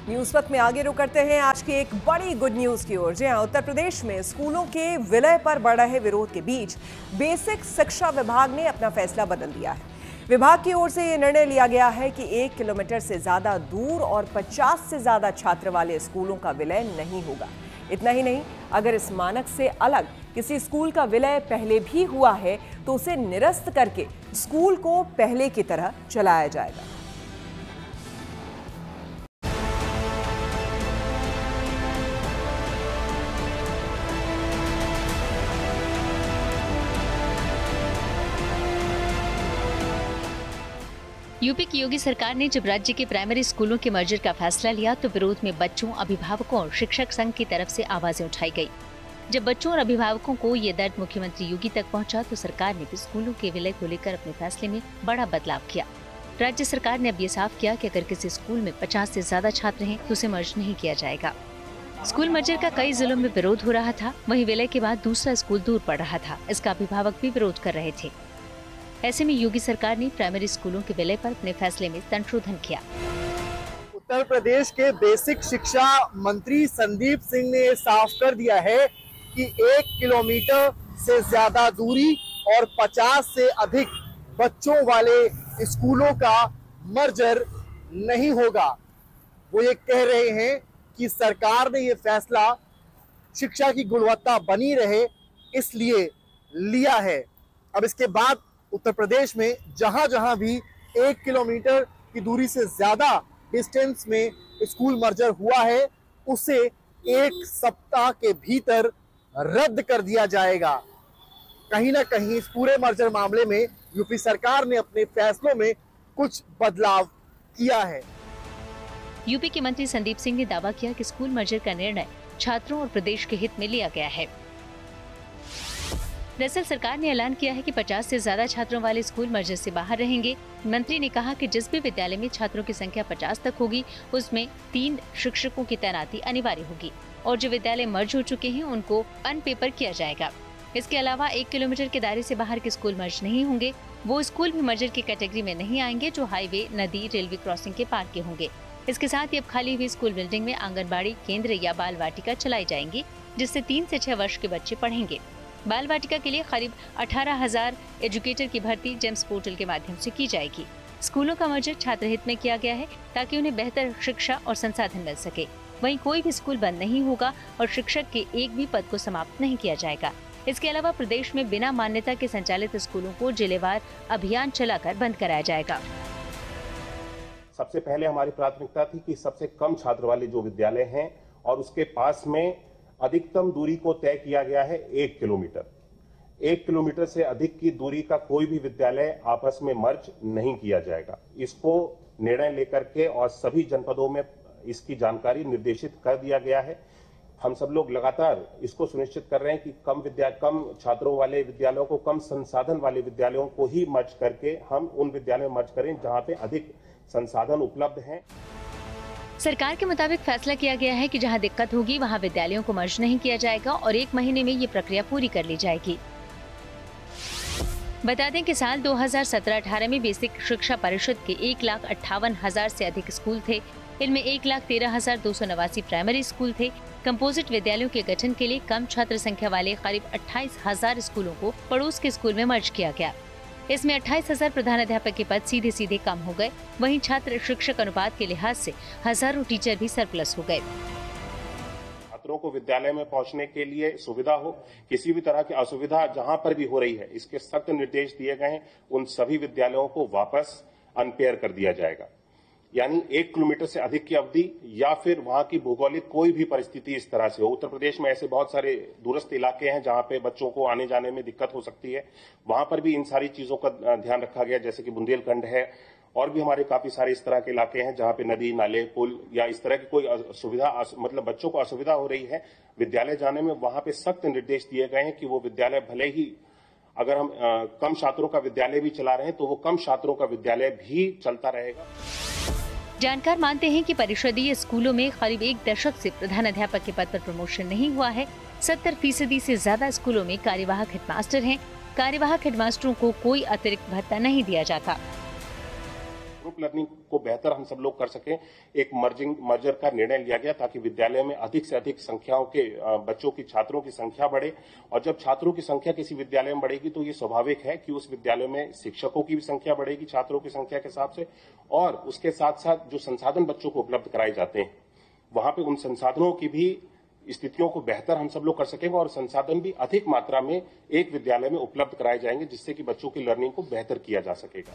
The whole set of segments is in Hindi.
न्यूज वक्त में आगे रुक करते हैं आज की एक बड़ी गुड न्यूज की ओर। जी हां, उत्तर प्रदेश में स्कूलों के विलय पर बढ़ रहे विरोध के बीच बेसिक शिक्षा विभाग ने अपना फैसला बदल दिया है। विभाग की ओर से यह निर्णय लिया गया है कि 1 किलोमीटर से ज्यादा दूर और 50 से ज्यादा छात्र वाले स्कूलों का विलय नहीं होगा। इतना ही नहीं, अगर इस मानक से अलग किसी स्कूल का विलय पहले भी हुआ है तो उसे निरस्त करके स्कूल को पहले की तरह चलाया जाएगा। यूपी की योगी सरकार ने जब राज्य के प्राइमरी स्कूलों के मर्जर का फैसला लिया तो विरोध में बच्चों, अभिभावकों और शिक्षक संघ की तरफ से आवाजें उठाई गई। जब बच्चों और अभिभावकों को ये दर्द मुख्यमंत्री योगी तक पहुंचा तो सरकार ने भी स्कूलों के विलय को लेकर अपने फैसले में बड़ा बदलाव किया। राज्य सरकार ने अब ये साफ किया कि अगर किसी स्कूल में 50 से ज्यादा छात्र हैं तो उसे मर्ज नहीं किया जाएगा। स्कूल मर्जर का कई जिलों में विरोध हो रहा था, वहीं विलय के बाद दूसरा स्कूल दूर पड़ रहा था। इसका अभिभावक भी विरोध कर रहे थे। ऐसे में योगी सरकार ने प्राइमरी स्कूलों के विलय पर अपने फैसले में संशोधन किया। उत्तर प्रदेश के बेसिक शिक्षा मंत्री संदीप सिंह ने साफ कर दिया है कि 1 किलोमीटर से ज्यादा दूरी और 50 से अधिक बच्चों वाले स्कूलों का मर्जर नहीं होगा। वो ये कह रहे हैं कि सरकार ने ये फैसला शिक्षा की गुणवत्ता बनी रहे इसलिए लिया है। अब इसके बाद उत्तर प्रदेश में जहां जहां भी 1 किलोमीटर की दूरी से ज्यादा डिस्टेंस में स्कूल मर्जर हुआ है उसे 1 सप्ताह के भीतर रद्द कर दिया जाएगा। कहीं ना कहीं इस पूरे मर्जर मामले में यूपी सरकार ने अपने फैसलों में कुछ बदलाव किया है। यूपी के मंत्री संदीप सिंह ने दावा किया कि स्कूल मर्जर का निर्णय छात्रों और प्रदेश के हित में लिया गया है। दरअसल सरकार ने ऐलान किया है कि 50 से ज्यादा छात्रों वाले स्कूल मर्जर से बाहर रहेंगे। मंत्री ने कहा कि जिस भी विद्यालय में छात्रों की संख्या 50 तक होगी उसमें 3 शिक्षकों की तैनाती अनिवार्य होगी और जो विद्यालय मर्ज हो चुके हैं उनको अनपेपर किया जाएगा। इसके अलावा 1 किलोमीटर के दायरे से बाहर के स्कूल मर्ज नहीं होंगे। वो स्कूल भी मर्जर की कैटेगरी में नहीं आएंगे जो हाईवे, नदी, रेलवे क्रॉसिंग के पार के होंगे। इसके साथ ही अब खाली हुई स्कूल बिल्डिंग में आंगनबाड़ी केंद्र या बाल वाटिका चलाई जाएंगी जिससे 3 से 6 वर्ष के बच्चे पढ़ेंगे। बाल वाटिका के लिए करीब 18,000 एजुकेटर की भर्ती जेम्स पोर्टल के माध्यम से की जाएगी। स्कूलों का मर्जर छात्र हित में किया गया है ताकि उन्हें बेहतर शिक्षा और संसाधन मिल सके। वहीं कोई भी स्कूल बंद नहीं होगा और शिक्षक के एक भी पद को समाप्त नहीं किया जाएगा। इसके अलावा प्रदेश में बिना मान्यता के संचालित स्कूलों को जिलेवार अभियान चलाकर बंद कराया जाएगा। सबसे पहले हमारी प्राथमिकता थी कि सबसे कम छात्र वाले जो विद्यालय हैं और उसके पास में अधिकतम दूरी को तय किया गया है 1 किलोमीटर। 1 किलोमीटर से अधिक की दूरी का कोई भी विद्यालय आपस में मर्ज नहीं किया जाएगा। इसको निर्णय लेकर के और सभी जनपदों में इसकी जानकारी निर्देशित कर दिया गया है। हम सब लोग लगातार इसको सुनिश्चित कर रहे हैं कि कम छात्रों वाले विद्यालयों को, कम संसाधन वाले विद्यालयों को ही मर्ज करके हम उन विद्यालयों में मर्ज करें जहां पे अधिक संसाधन उपलब्ध हैं। सरकार के मुताबिक फैसला किया गया है कि जहां दिक्कत होगी वहां विद्यालयों को मर्ज नहीं किया जाएगा और 1 महीने में ये प्रक्रिया पूरी कर ली जाएगी। बता दें कि साल 2017-18 में बेसिक शिक्षा परिषद के 1,58,000 से अधिक स्कूल थे। इनमें 1,13,289 प्राइमरी स्कूल थे। कंपोजिट विद्यालयों के गठन के लिए कम छात्र संख्या वाले करीब 28,000 स्कूलों को पड़ोस के स्कूल में मर्ज किया गया। इसमें 28,000 प्रधानाध्यापक के पद सीधे सीधे कम हो गए। वहीं छात्र शिक्षक अनुपात के लिहाज से हजारों टीचर भी सरप्लस हो गए। छात्रों को विद्यालय में पहुंचने के लिए सुविधा हो, किसी भी तरह की असुविधा जहां पर भी हो रही है, इसके सख्त निर्देश दिए गए हैं। उन सभी विद्यालयों को वापस अनपेयर कर दिया जाएगा। यानी 1 किलोमीटर से अधिक की अवधि या फिर वहां की भौगोलिक कोई भी परिस्थिति इस तरह से हो। उत्तर प्रदेश में ऐसे बहुत सारे दूरस्थ इलाके हैं जहां पे बच्चों को आने जाने में दिक्कत हो सकती है। वहां पर भी इन सारी चीजों का ध्यान रखा गया, जैसे कि बुंदेलखंड है और भी हमारे काफी सारे इस तरह के इलाके हैं जहां पे नदी, नाले, पुल या इस तरह की कोई सुविधा, मतलब बच्चों को असुविधा हो रही है विद्यालय जाने में। वहां पे सख्त निर्देश दिए गए हैं कि वो विद्यालय भले ही अगर हम कम छात्रों का विद्यालय भी चला रहे हैं तो वो कम छात्रों का विद्यालय भी चलता रहेगा। जानकार मानते हैं कि परिषदीय स्कूलों में करीब 1 दशक से प्रधानाध्यापक के पद पर प्रमोशन नहीं हुआ है। 70% से ज्यादा स्कूलों में कार्यवाहक हेडमास्टर हैं। कार्यवाहक हेडमास्टरों को कोई अतिरिक्त भत्ता नहीं दिया जाता। ग्रुप लर्निंग को बेहतर हम सब लोग कर सकें, एक मर्जर का निर्णय लिया गया ताकि विद्यालय में अधिक से अधिक संख्याओं के बच्चों की, छात्रों की संख्या बढ़े। और जब छात्रों की संख्या किसी विद्यालय में बढ़ेगी तो ये स्वाभाविक है कि उस विद्यालय में शिक्षकों की भी संख्या बढ़ेगी छात्रों की संख्या के हिसाब से, और उसके साथ साथ जो संसाधन बच्चों को उपलब्ध कराए जाते हैं वहां पे उन संसाधनों की भी स्थितियों को बेहतर हम सब लोग कर सकेंगे और संसाधन भी अधिक मात्रा में एक विद्यालय में उपलब्ध कराए जाएंगे, जिससे कि बच्चों की लर्निंग को बेहतर किया जा सकेगा।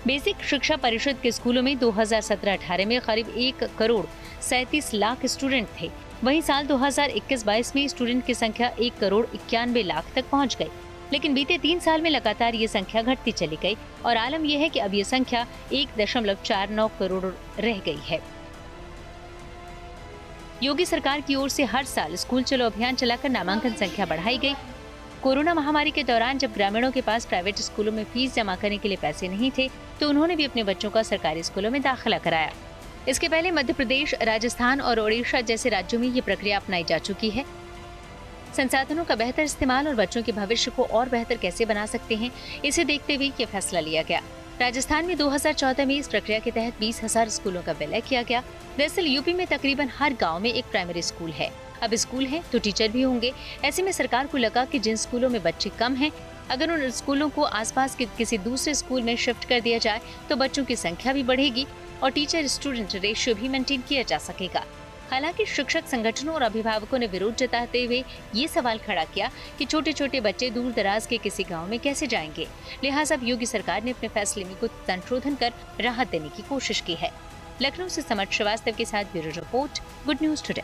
बेसिक शिक्षा परिषद के स्कूलों में 2017-18 में करीब 1 करोड़ 37 लाख स्टूडेंट थे। वहीं साल 2021-22 में स्टूडेंट की संख्या 1 करोड़ 91 लाख तक पहुंच गई। लेकिन बीते 3 साल में लगातार ये संख्या घटती चली गई और आलम यह है कि अब ये संख्या 1.49 करोड़ रह गई है। योगी सरकार की ओर से हर साल स्कूल चलो अभियान चलाकर नामांकन संख्या बढ़ाई गई। कोरोना महामारी के दौरान जब ग्रामीणों के पास प्राइवेट स्कूलों में फीस जमा करने के लिए पैसे नहीं थे तो उन्होंने भी अपने बच्चों का सरकारी स्कूलों में दाखिला कराया। इसके पहले मध्य प्रदेश, राजस्थान और ओडिशा जैसे राज्यों में ये प्रक्रिया अपनाई जा चुकी है। संसाधनों का बेहतर इस्तेमाल और बच्चों के भविष्य को और बेहतर कैसे बना सकते हैं, इसे देखते हुए ये फैसला लिया गया। राजस्थान में 2014 में इस प्रक्रिया के तहत 20,000 स्कूलों का विलय किया गया। दरअसल यूपी में तकरीबन हर गांव में एक प्राइमरी स्कूल है। अब स्कूल है तो टीचर भी होंगे। ऐसे में सरकार को लगा कि जिन स्कूलों में बच्चे कम हैं, अगर उन स्कूलों को आसपास के किसी दूसरे स्कूल में शिफ्ट कर दिया जाए तो बच्चों की संख्या भी बढ़ेगी और टीचर स्टूडेंट रेशियो भी मेंटेन किया जा सकेगा। हालांकि शिक्षक संगठनों और अभिभावकों ने विरोध जताते हुए ये सवाल खड़ा किया कि छोटे छोटे बच्चे दूर दराज के किसी गांव में कैसे जाएंगे। लिहाजा अब योगी सरकार ने अपने फैसले में कुछ संशोधन कर राहत देने की कोशिश की है। लखनऊ से समर्थ श्रीवास्तव के साथ bureau report, good news today.